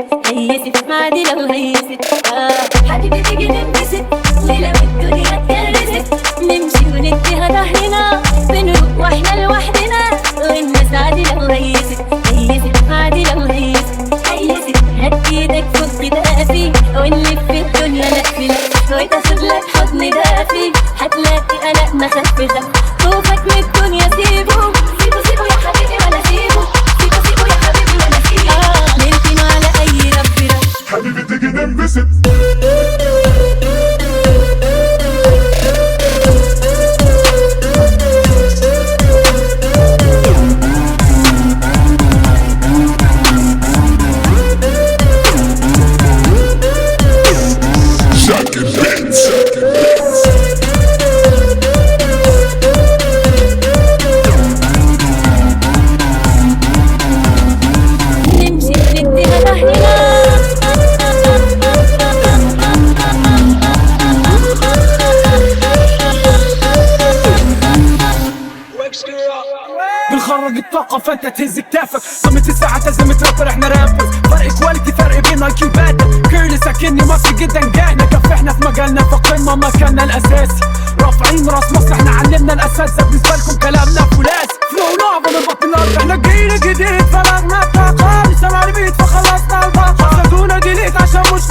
هيست معدي لو هيست حبيبي تيجي ننبسط ليلة والدنيا اتكرست نمشي ونديها ظهرنا بنروح واحنا لوحدنا والناس عادي لو هيست معدي لو هيست هات ايدك فوق دافي ونلف في الدنيا لف وتاخد لك حضن دافي هتلاقي قلق مخففة خوفك من الدنيا سيبه يا حبيبي ولا سيبه يا حبيبي ولا سيبه نمكن على اي رب حبيبي تيجي ننبسط بنخرج الطاقة فانت تهز كتافك صمت الساعة تزمت رابر احنا رابرز فرق كواليتي فرق بين اي كيو باتل كيرلس اكني مصري جدا جاهنا كفحنا في مجالنا في قمة مكاننا الاساسي رافعين راس مصر احنا علمنا الاساتذة بالنسبة لكم كلامنا فولاذي فلو نعبة نربط الارض احنا جيل جديد فرغنا الطاقة لسه معربيت فخلصنا الباقة خدونا ديليت عشان مش